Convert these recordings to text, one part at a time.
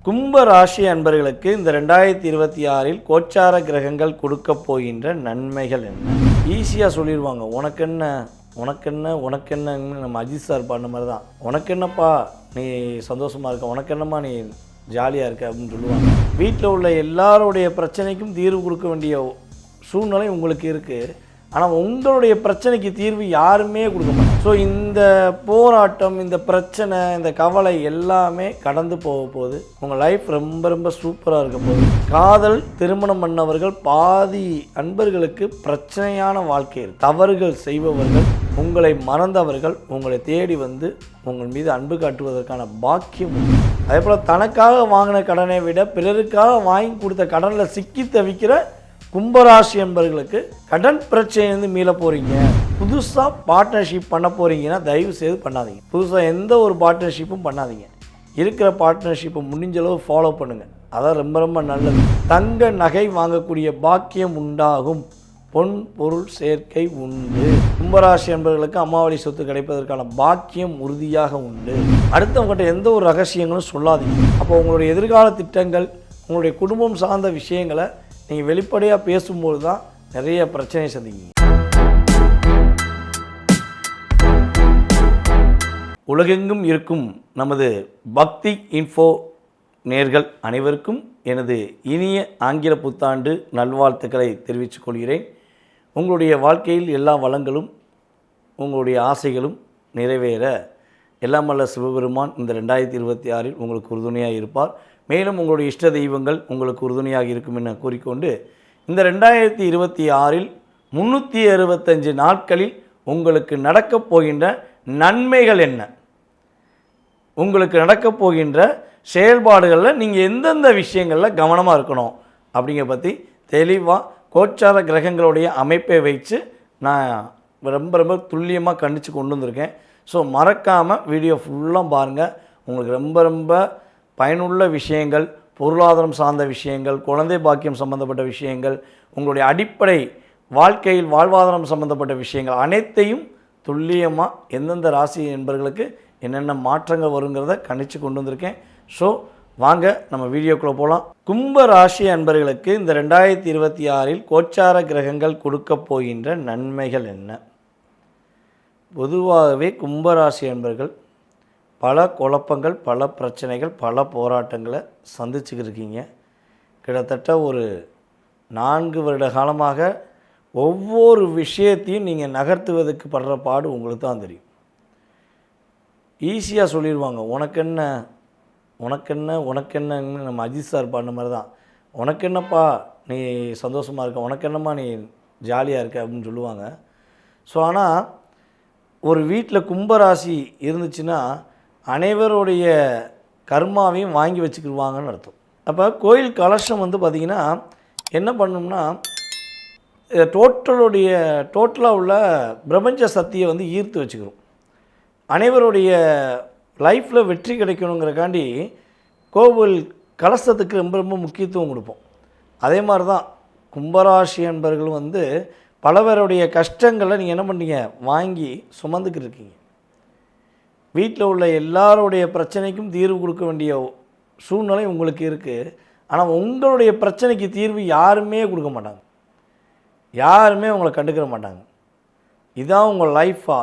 கும்ப ராசி அன்பர்களுக்கு இந்த 2026இல் கோச்சார கிரகங்கள் கொடுக்க போகின்ற நன்மைகள் என்ன? ஈஸியாக சொல்லிடுவாங்க. உனக்கென்னன்னு நம்ம அஜித் சார் பாடின மாதிரி தான். உனக்கென்னப்பா நீ சந்தோஷமாக இருக்க, உனக்கென்னம்மா நீ ஜாலியாக இருக்க அப்படின்னு சொல்லுவாங்க. வீட்டில் உள்ள எல்லாருடைய பிரச்சனைக்கும் தீர்வு கொடுக்க வேண்டிய சூழ்நிலை உங்களுக்கு இருக்குது. ஆனால் உங்களுடைய பிரச்சனைக்கு தீர்வு யாருமே கொடுக்க மாட்டாங்க. ஸோ இந்த போராட்டம், இந்த பிரச்சனை, இந்த கவலை எல்லாமே கடந்து போக போகுது. உங்கள் லைஃப் ரொம்ப ரொம்ப சூப்பராக இருக்க போகுது. காதல் திருமணம் பண்ணவர்கள் பாதி அன்பர்களுக்கு பிரச்சனையான வாழ்க்கை, தவறுகள் செய்பவர்கள், உங்களை மறந்தவர்கள் உங்களை தேடி வந்து உங்கள் மீது அன்பு காட்டுவதற்கான பாக்கியம். அதே போல் தனக்காக வாங்கின கடனை விட பிறருக்காக வாங்கி கொடுத்த கடனில் சிக்கி தவிக்கிற கும்பராசி என்பவர்களுக்கு கடன் பிரச்சனையிலிருந்து மீள போகிறீங்க. புதுசாக பார்ட்னர்ஷிப் பண்ண போகிறீங்கன்னா தயவு செய்து பண்ணாதீங்க. புதுசாக எந்த ஒரு பார்ட்னர்ஷிப்பும் பண்ணாதீங்க. இருக்கிற பார்ட்னர்ஷிப்பை முடிஞ்சளவு ஃபாலோ பண்ணுங்கள். அதான் ரொம்ப ரொம்ப நல்லது. தங்க நகை வாங்கக்கூடிய பாக்கியம் உண்டாகும். பொன் பொருள் சேர்க்கை உண்டு. கும்பராசி என்பவர்களுக்கு அமாவாசை சொத்து கிடைப்பதற்கான பாக்கியம் உறுதியாக உண்டு. அடுத்தவங்ககிட்ட எந்த ஒரு ரகசியங்களும் சொல்லாதீங்க. அப்போ உங்களுடைய எதிர்கால திட்டங்கள், உங்களுடைய குடும்பம் சார்ந்த விஷயங்களை நீங்கள் வெளிப்படையாக பேசும்போது தான் நிறைய பிரச்சனை சந்திக்கிங்க. உலகெங்கும் இருக்கும் நமது பக்தி இன்ஃபோ நேர்கள் அனைவருக்கும் எனது இனிய ஆங்கில புத்தாண்டு நல்வாழ்த்துக்களை தெரிவித்துக் கொள்கிறேன். உங்களுடைய வாழ்க்கையில் எல்லா வளங்களும் உங்களுடைய ஆசைகளும் நிறைவேற எல்லாம் வல்ல சிவபெருமான் இந்த 2026இல் உங்களுக்கு உறுதுணையாக இருப்பார். மேலும் உங்களுடைய இஷ்ட தெய்வங்கள் உங்களுக்கு உறுதுணையாக இருக்கும் என கூறிக்கொண்டு, இந்த 2026இல் 365 நாட்களில் உங்களுக்கு நடக்கப் போகின்ற நன்மைகள் என்ன, உங்களுக்கு நடக்கப் போகின்ற செயல்பாடுகளில் நீங்கள் எந்தெந்த விஷயங்களில் கவனமாக இருக்கணும் அப்படிங்கிற பற்றி தெளிவாக கோச்சார கிரகங்களுடைய அமைப்பை வச்சு நான் ரொம்ப ரொம்ப துல்லியமாக கண்டித்து கொண்டு வந்திருக்கேன். ஸோ மறக்காமல் வீடியோ ஃபுல்லாக பாருங்கள். உங்களுக்கு ரொம்ப ரொம்ப பயனுள்ள விஷயங்கள், பொருளாதாரம் சார்ந்த விஷயங்கள், குழந்தை பாக்கியம் சம்பந்தப்பட்ட விஷயங்கள், உங்களுடைய அடிப்படை வாழ்க்கையில் வாழ்வாதாரம் சம்பந்தப்பட்ட விஷயங்கள் அனைத்தையும் துல்லியமாக எந்தெந்த ராசி என்பவர்களுக்கு என்னென்ன மாற்றங்கள் வருங்கிறத கணிச்சு கொண்டு வந்திருக்கேன். ஸோ வாங்க நம்ம வீடியோக்குள்ளே போகலாம். கும்ப ராசி அன்பர்களுக்கு இந்த 2026இல் கோச்சார கிரகங்கள் கொடுக்க போகின்ற நன்மைகள் என்ன? பொதுவாகவே கும்பராசி அன்பர்கள் பல குழப்பங்கள், பல பிரச்சனைகள், பல போராட்டங்களை சந்திச்சுக்கிட்டு இருக்கீங்க. கிட்டத்தட்ட ஒரு 4 வருட காலமாக ஒவ்வொரு விஷயத்தையும் நீங்கள் நகர்த்துவதற்கு படுற பாடு உங்களுக்கு தான் தெரியும். ஈஸியாக சொல்லிடுவாங்க. உனக்கென்னன்னு நம்ம அஜித் சார் பாடின மாதிரி தான். உனக்கென்னப்பா நீ சந்தோஷமாக இருக்க, உனக்கென்னம்மா நீ ஜாலியாக இருக்க அப்படின்னு சொல்லுவாங்க. ஸோ ஆனால் ஒரு வீட்டில் கும்பராசி இருந்துச்சுன்னா அனைவருடைய கர்மாவையும் வாங்கி வச்சுக்கிடுவாங்கன்னு அர்த்தம். அப்போ கோயில் கலசம் பார்த்திங்கன்னா என்ன பண்ணணும்னா, டோட்டலாக உள்ள பிரபஞ்ச சக்தியை ஈர்த்து வச்சுக்கிறோம். அனைவருடைய லைஃப்பில் வெற்றி கிடைக்கணுங்கிறக்காண்டி கோவில் கலசத்துக்கு ரொம்ப ரொம்ப முக்கியத்துவம் கொடுப்போம். அதே மாதிரி தான் கும்பராசி என்பவர்களும் பல பேருடைய கஷ்டங்களை நீங்கள் என்ன பண்ணீங்க, வாங்கி சுமந்துக்கிட்டு இருக்கீங்க. வீட்டில் உள்ள எல்லாருடைய பிரச்சனைக்கும் தீர்வு கொடுக்க வேண்டிய சூழ்நிலை உங்களுக்கு இருக்குது. ஆனால் உங்களுடைய பிரச்சனைக்கு தீர்வு யாருமே கொடுக்க மாட்டாங்க. யாருமே உங்களை கண்டுக்கிற மாட்டாங்க. இதான் உங்கள் லைஃபா?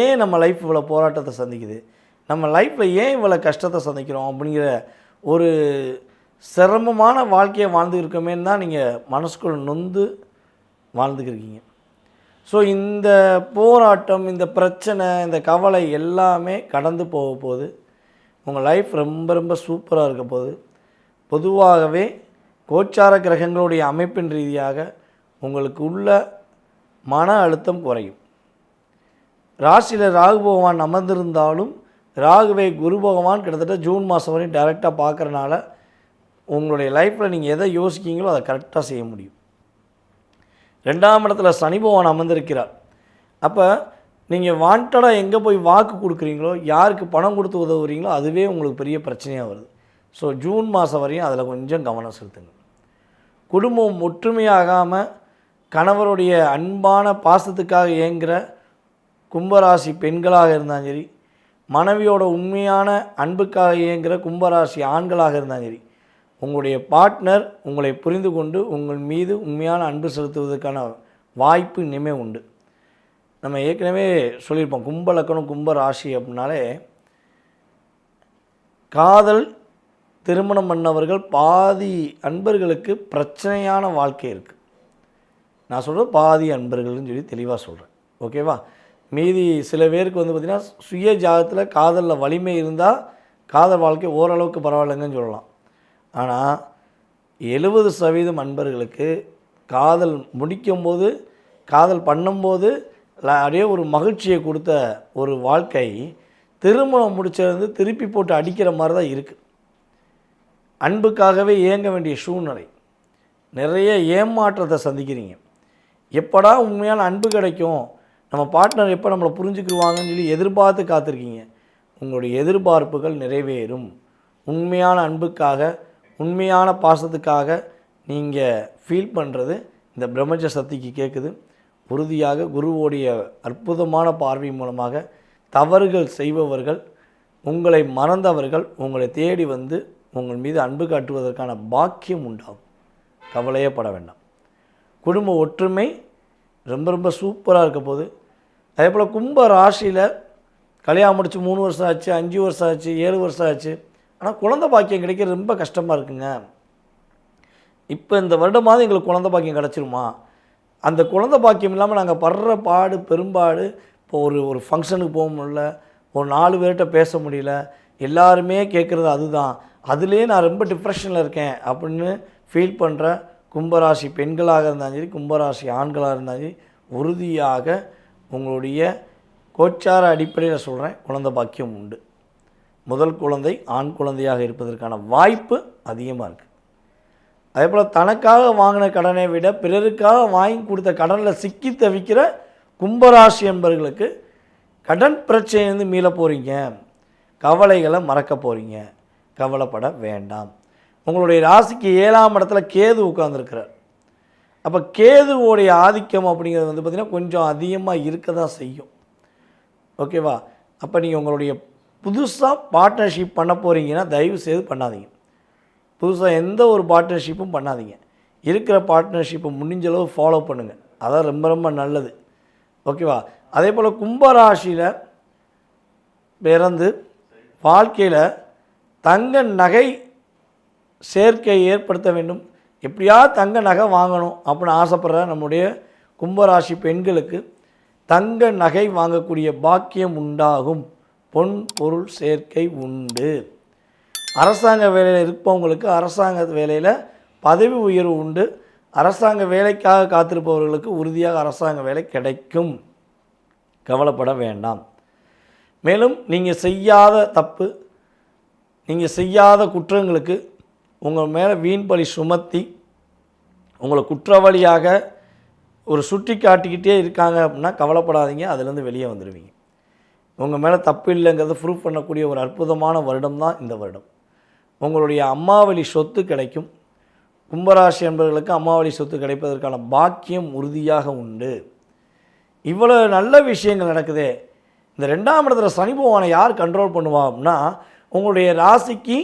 ஏன் நம்ம லைஃப் இவ்வளோ போராட்டத்தை சந்திக்குது, நம்ம லைஃப்பில் ஏன் இவ்வளோ கஷ்டத்தை சந்திக்கிறோம் அப்படிங்கிற ஒரு சிரமமான வாழ்க்கையை வாழ்ந்துருக்கோமேன்னு தான் நீங்கள் மனசுக்குள்ள நொந்து வாழ்ந்துக்கிருக்கீங்க. ஸோ இந்த போராட்டம், இந்த பிரச்சனை, இந்த கவலை எல்லாமே கடந்து போக போகுது. உங்கள் லைஃப் ரொம்ப ரொம்ப சூப்பராக இருக்க போகுது. பொதுவாகவே கோச்சார கிரகங்களுடைய அமைப்பின் ரீதியாக உங்களுக்கு உள்ள மன அழுத்தம் குறையும். ராசியில் ராகு பகவான் அமர்ந்திருந்தாலும் ராகுவை குரு பகவான் கிட்டத்தட்ட ஜூன் மாதம் வரையும் டைரெக்டாக பார்க்குறனால உங்களுடைய லைஃப்பில் நீங்கள் எதை யோசிக்கிறீங்களோ அதை கரெக்டாக செய்ய முடியும். 2ஆம் இடத்துல சனி பகவான் அமர்ந்திருக்கிறார். அப்போ நீங்கள் வாண்டடாக எங்கே போய் வாக்கு கொடுக்குறீங்களோ, யாருக்கு பணம் கொடுத்து உதவுறீங்களோ அதுவே உங்களுக்கு பெரிய பிரச்சனையாக வருது. ஸோ ஜூன் மாதம் வரையும் அதில் கொஞ்சம் கவனம் செலுத்துங்க. குடும்பம் ஒற்றுமையாகாமல் கணவருடைய அன்பான பாசத்துக்காக இயங்குகிற கும்பராசி பெண்களாக இருந்தாலும் சரி, மனைவியோட உண்மையான அன்புக்காக இயங்குகிற கும்பராசி ஆண்களாக இருந்தாலும் சரி, உங்களுடைய பார்ட்னர் உங்களை புரிந்து கொண்டு உங்கள் மீது உண்மையான அன்பு செலுத்துவதற்கான வாய்ப்பு இனிமேல் உண்டு. நம்ம ஏற்கனவே சொல்லியிருப்போம், கும்ப லக்கணம் கும்ப ராசி அப்படின்னாலே காதல் திருமணம் பண்ணவர்கள் பாதி அன்பர்களுக்கு பிரச்சனையான வாழ்க்கை இருக்குது. நான் சொல்கிறேன் பாதி அன்பர்கள்னு சொல்லி தெளிவாக சொல்கிறேன், ஓகேவா? மீதி சில பேருக்கு வந்து பார்த்திங்கன்னா சுய ஜாதத்தில் காதலில் வலிமை இருந்தால் காதல் வாழ்க்கை ஓரளவுக்கு பரவாயில்லைங்கன்னு சொல்லலாம். ஆனால் 70% அன்பர்களுக்கு காதல் முடிக்கும்போது, காதல் பண்ணும்போது அப்படியே ஒரு மகிழ்ச்சியை கொடுத்த ஒரு வாழ்க்கை திருமணம் முடிச்சிருந்து திருப்பி போட்டு அடிக்கிற மாதிரி தான் இருக்குது. அன்புக்காகவே ஏங்க வேண்டிய சூழ்நிலை, நிறைய ஏமாற்றத்தை சந்திக்கிறீங்க. எப்படா உண்மையான அன்பு கிடைக்கும், நம்ம பார்ட்னர் எப்போ நம்மளை புரிஞ்சுக்குவாங்கன்னு சொல்லி எதிர்பார்த்து காத்திருக்கீங்க. உங்களுடைய எதிர்பார்ப்புகள் நிறைவேறும். உண்மையான அன்புக்காக, உண்மையான பாசத்துக்காக நீங்கள் ஃபீல் பண்ணுறது இந்த பிரம்மஞ்ச சக்திக்கு கேட்குது. உறுதியாக குருவோடைய அற்புதமான பார்வை மூலமாக தவறுகள் செய்பவர்கள், உங்களை மறந்தவர்கள் உங்களை தேடி வந்து உங்கள் மீது அன்பு காட்டுவதற்கான பாக்கியம் உண்டாகும். கவலையே பட வேண்டாம். குடும்ப ஒற்றுமை ரொம்ப ரொம்ப சூப்பராக இருக்க போது. அதே போல் கும்ப ராசியில் கல்யாணம் முடித்து 3 வருஷம் ஆச்சு, 5 வருஷம் ஆச்சு, 7 வருஷம் ஆச்சு, ஆனால் குழந்தை பாக்கியம் கிடைக்கிறது ரொம்ப கஷ்டமாக இருக்குங்க. இப்போ இந்த வருடமாவது எங்களுக்கு குழந்தை பாக்கியம் கிடச்சிருமா? அந்த குழந்தை பாக்கியம் இல்லாமல் நாங்கள் படுற பாடு பெரும்பாடு. இப்போ ஒரு ஃபங்க்ஷனுக்கு போக முடியல, ஒரு 4 பேர்கிட்ட பேச முடியல, எல்லாருமே கேட்குறது அதுதான், அதுலேயே நான் ரொம்ப டிப்ரெஷனில் இருக்கேன் அப்படின்னு ஃபீல் பண்ணுற கும்பராசி பெண்களாக இருந்தாலும் சரி, கும்பராசி ஆண்களாக இருந்தாலும் சரி, உறுதியாக உங்களுடைய கோச்சார அடிப்படையில் சொல்கிறேன், குழந்தை பாக்கியம் உண்டு. முதல் குழந்தை ஆண் குழந்தையாக இருப்பதற்கான வாய்ப்பு அதிகமாக இருக்குது. அதே போல் தனக்காக வாங்கின கடனை விட பிறருக்காக வாங்கி கொடுத்த கடனில் சிக்கி தவிக்கிற கும்பராசி என்பவர்களுக்கு கடன் பிரச்சனையிலிருந்து மீள போகிறீங்க. கவலைகளை மறக்க போகிறீங்க. கவலைப்பட வேண்டாம். உங்களுடைய ராசிக்கு 7ஆம் இடத்துல கேது உட்கார்ந்துருக்கிறார். அப்போ கேதுவோடைய ஆதிக்கம் அப்படிங்கிறது வந்து பார்த்திங்கன்னா கொஞ்சம் அதிகமாக இருக்க தான் செய்யும், ஓகேவா? அப்போ நீங்கள் உங்களுடைய புதுசாக பார்ட்னர்ஷிப் பண்ண போகிறீங்கன்னா தயவு செய்து பண்ணாதீங்க. புதுசாக எந்த ஒரு பார்ட்னர்ஷிப்பும் பண்ணாதீங்க. இருக்கிற பார்ட்னர்ஷிப்பை முடிஞ்சளவு ஃபாலோ பண்ணுங்கள். அதான் ரொம்ப ரொம்ப நல்லது, ஓகேவா? அதே போல் கும்பராசியில் பிறந்து வாழ்க்கையில் தங்க நகை சேர்க்கை ஏற்படுத்த வேண்டும், எப்படியாவது தங்க நகை வாங்கணும் அப்படின்னு ஆசைப்படுற நம்முடைய கும்பராசி பெண்களுக்கு தங்க நகை வாங்கக்கூடிய பாக்கியம் உண்டாகும். பொன் பொருள் சேர்க்கை உண்டு. அரசாங்க வேலையில் இருப்பவங்களுக்கு அரசாங்க வேலையில் பதவி உயர்வு உண்டு. அரசாங்க வேலைக்காக காத்திருப்பவர்களுக்கு உறுதியாக அரசாங்க வேலை கிடைக்கும். கவலைப்பட வேண்டாம். மேலும் நீங்கள் செய்யாத தப்பு, நீங்கள் செய்யாத குற்றங்களுக்கு உங்கள் மேலே வீண் பழி சுமத்தி உங்களை குற்றவாளியாக ஒரு சுட்டி காட்டிக்கிட்டே இருக்காங்க அப்படின்னா கவலைப்படாதீங்க, அதுலேருந்து வெளியே வந்துடுவீங்க. உங்கள் மேலே தப்பு இல்லைங்கிறத ப்ரூவ் பண்ணக்கூடிய ஒரு அற்புதமான வருடம் தான் இந்த வருடம். உங்களுடைய அம்மாவளி சொத்து கிடைக்கும். கும்பராசி என்பவர்களுக்கு அம்மாவளி சொத்து கிடைப்பதற்கான பாக்கியம் உறுதியாக உண்டு. இவ்வளோ நல்ல விஷயங்கள் நடக்குதே. இந்த 2ஆம் இடத்துல சனி பகவானை யார் கண்ட்ரோல் பண்ணுவா அப்படின்னா, உங்களுடைய ராசிக்கு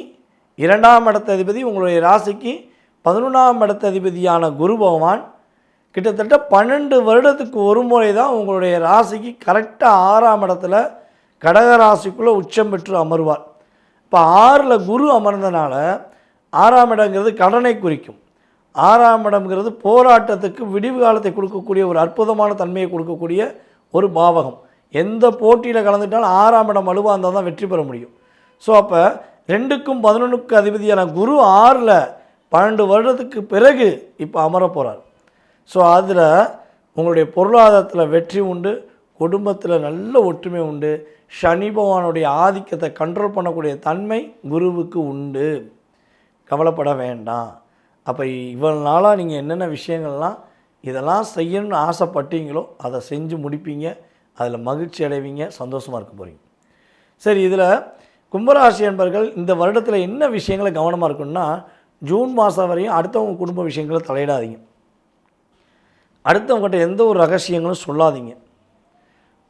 2ஆம் இடத்த அதிபதி, உங்களுடைய ராசிக்கு 11ஆம் இடத்த அதிபதியான குரு பகவான் கிட்டத்தட்ட 12 வருடத்துக்கு ஒரு முறை தான் உங்களுடைய ராசிக்கு கரெக்டாக 6ஆம் இடத்துல கடக ராசிக்குள்ளே உச்சம் பெற்று அமர்வார். இப்போ 6ல் குரு அமர்ந்தனால 6ஆம் இடங்கிறது கடனை குறிக்கும். 6ஆம் இடம்ங்கிறது போராட்டத்துக்கு விடிவு காலத்தை கொடுக்கக்கூடிய ஒரு அற்புதமான தன்மையை கொடுக்கக்கூடிய ஒரு பாவகம். எந்த போட்டியில் கலந்துட்டாலும் 6ஆம் இடம் வலுவாக இருந்தால் தான் வெற்றி பெற முடியும். ஸோ அப்போ 2க்கும் 11க்கும் அதிபதியான குரு 6ல் 12 வருடத்துக்கு பிறகு இப்போ அமர போகிறார். ஸோ அதில் உங்களுடைய பொருளாதாரத்தில் வெற்றி உண்டு, குடும்பத்தில் நல்ல ஒற்றுமை உண்டு. சனி பகவானுடைய ஆதிக்கத்தை கண்ட்ரோல் பண்ணக்கூடிய தன்மை குருவுக்கு உண்டு. கவலைப்பட வேண்டாம். அப்போ இவ்வளவு நாளாக நீங்கள் என்னென்ன விஷயங்கள்லாம் இதெல்லாம் செய்யணும்னு ஆசைப்பட்டீங்களோ அதை செஞ்சு முடிப்பீங்க. அதில் மகிழ்ச்சி அடைவீங்க, சந்தோஷமாக இருக்க போகிறீங்க. சரி, இதில் கும்பராசி என்பவர்கள் இந்த வருடத்தில் என்ன விஷயங்களை கவனமாக இருக்குன்னா, ஜூன் மாதம் வரையும் அடுத்தவங்க குடும்ப விஷயங்களை தலையிடாதீங்க. அடுத்தவங்ககிட்ட எந்த ஒரு ரகசியங்களும் சொல்லாதீங்க.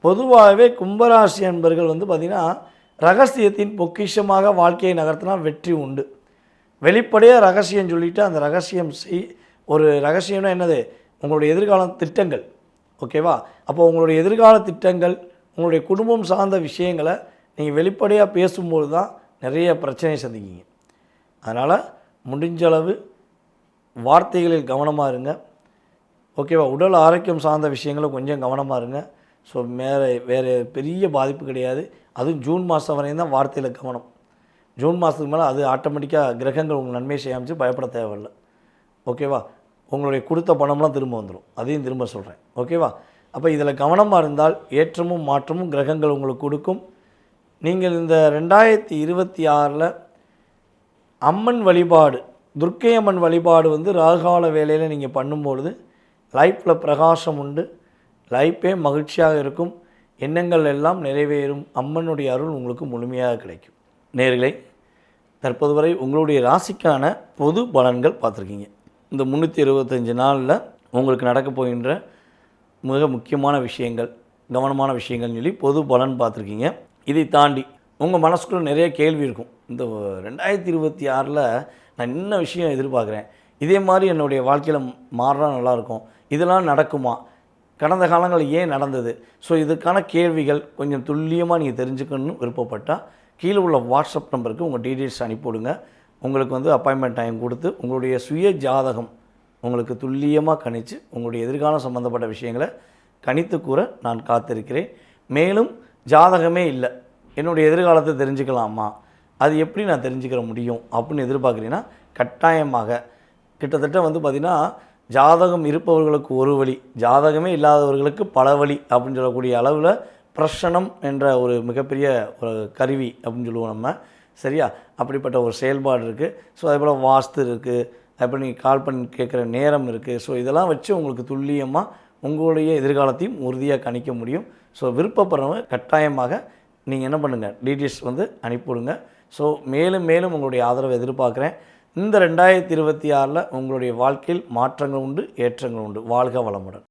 பொதுவாகவே கும்பராசி என்பவர்கள் வந்து பார்த்திங்கன்னா ரகசியத்தின் பொக்கிஷமாக வாழ்க்கையை நகர்த்தினா வெற்றி உண்டு. வெளிப்படையாக ரகசியம் சொல்லிவிட்டு அந்த ரகசியம் ஒரு ரகசியம்னா என்னது? உங்களுடைய எதிர்கால திட்டங்கள். ஓகேவா? அப்போ உங்களுடைய எதிர்கால திட்டங்கள், உங்களுடைய குடும்பம் சார்ந்த விஷயங்களை நீங்கள் வெளிப்படையாக பேசும்போது தான் நிறைய பிரச்சனையை சந்திக்கிங்க. அதனால் முடிஞ்ச அளவு வார்த்தைகளில் கவனமாக இருங்க. ஓகேவா? உடல் ஆரோக்கியம் சார்ந்த விஷயங்களும் கொஞ்சம் கவனமாக இருங்க. ஸோ வேறு பெரிய பாதிப்பு கிடையாது. அதுவும் ஜூன் மாதம் வரையும் தான் வார்த்தையில் கவனம். ஜூன் மாதத்துக்கு மேலே அது ஆட்டோமேட்டிக்காக கிரகங்கள் உங்கள் நன்மை செய்யாமிச்சு பயப்பட தேவையில்லை. ஓகேவா? உங்களுடைய கொடுத்த பணம்லாம் திரும்ப வந்துடும். அதையும் திரும்ப சொல்கிறேன். ஓகேவா? அப்போ இதில் கவனமாக இருந்தால் ஏற்றமும் மாற்றமும் கிரகங்கள் உங்களுக்கு கொடுக்கும். நீங்கள் இந்த 2026 அம்மன் வழிபாடு, துர்க்கை அம்மன் வழிபாடு ராகுகால வேளையில் நீங்கள் பண்ணும்பொழுது லைஃப்பில் பிரகாசம் உண்டு. லைஃப்பே மகிழ்ச்சியாக இருக்கும். எண்ணங்கள் எல்லாம் நிறைவேறும். அம்மனுடைய அருள் உங்களுக்கு முழுமையாக கிடைக்கும். நேயர்களே, தற்போது வரை உங்களுடைய ராசிக்கான பொது பலன்கள் பார்த்துருக்கீங்க. இந்த 365 நாளில் உங்களுக்கு நடக்க போகின்ற மிக முக்கியமான விஷயங்கள், கவனமான விஷயங்கள்னு சொல்லி பொது பலன் பார்த்துருக்கீங்க. இதை தாண்டி உங்கள் மனசுக்குள்ள நிறைய கேள்வி இருக்கும். இந்த 2026 நான் என்ன விஷயம் எதிர்பார்க்குறேன், இதே மாதிரி என்னுடைய வாழ்க்கையில் மாறினா நல்லாயிருக்கும், இதெல்லாம் நடக்குமா, கடந்த காலங்களில் ஏன் நடந்தது? ஸோ இதுக்கான கேள்விகள் கொஞ்சம் துல்லியமாக நீங்கள் தெரிஞ்சுக்கணும்னு விருப்பப்பட்டால் கீழே உள்ள வாட்ஸ்அப் நம்பருக்கு உங்கள் டீட்டெயில்ஸ் அனுப்பிவிடுங்க. உங்களுக்கு அப்பாயின்மெண்ட் டைம் கொடுத்து உங்களுடைய சுய ஜாதகம் உங்களுக்கு துல்லியமாக கணித்து உங்களுடைய எதிர்காலம் சம்மந்தப்பட்ட விஷயங்களை கணித்து கூற நான் காத்திருக்கிறேன். மேலும் ஜாதகமே இல்லை, என்னுடைய எதிர்காலத்தை தெரிஞ்சுக்கலாமா, அது எப்படி நான் தெரிஞ்சுக்கிற முடியும் அப்படின்னு எதிர்பார்க்குறீங்கன்னா கட்டாயமாக கிட்டத்தட்ட பார்த்திங்கன்னா ஜாதகம் இருப்பவர்களுக்கு ஒரு வழி, ஜாதகமே இல்லாதவர்களுக்கு பல வழி அப்படின்னு சொல்லக்கூடிய அளவில் பிரசனம் என்ற ஒரு மிகப்பெரிய ஒரு கருவி அப்படின்னு சொல்லுவோம் நம்ம. சரியா? அப்படிப்பட்ட ஒரு செயல்பாடு இருக்குது. ஸோ அதே போல் வாஸ்து இருக்குது, அதேபோல் நீங்கள் கால் பண்ணி கேட்குற நேரம் இருக்குது. ஸோ இதெல்லாம் வச்சு உங்களுக்கு துல்லியமாக உங்களுடைய எதிர்காலத்தையும் உறுதியாக கணிக்க முடியும். ஸோ விருப்பப்படுறவங்க கட்டாயமாக நீங்கள் என்ன பண்ணுங்கள், டீட்டெயில்ஸ் அனுப்பிவிடுங்க. ஸோ மேலும் மேலும் உங்களுடைய ஆதரவை எதிர்பார்க்குறேன். இந்த 2026 உங்களுடைய வாழ்க்கையில் மாற்றங்கள் உண்டு, ஏற்றங்கள் உண்டு. வாழ்க வளமுடன்.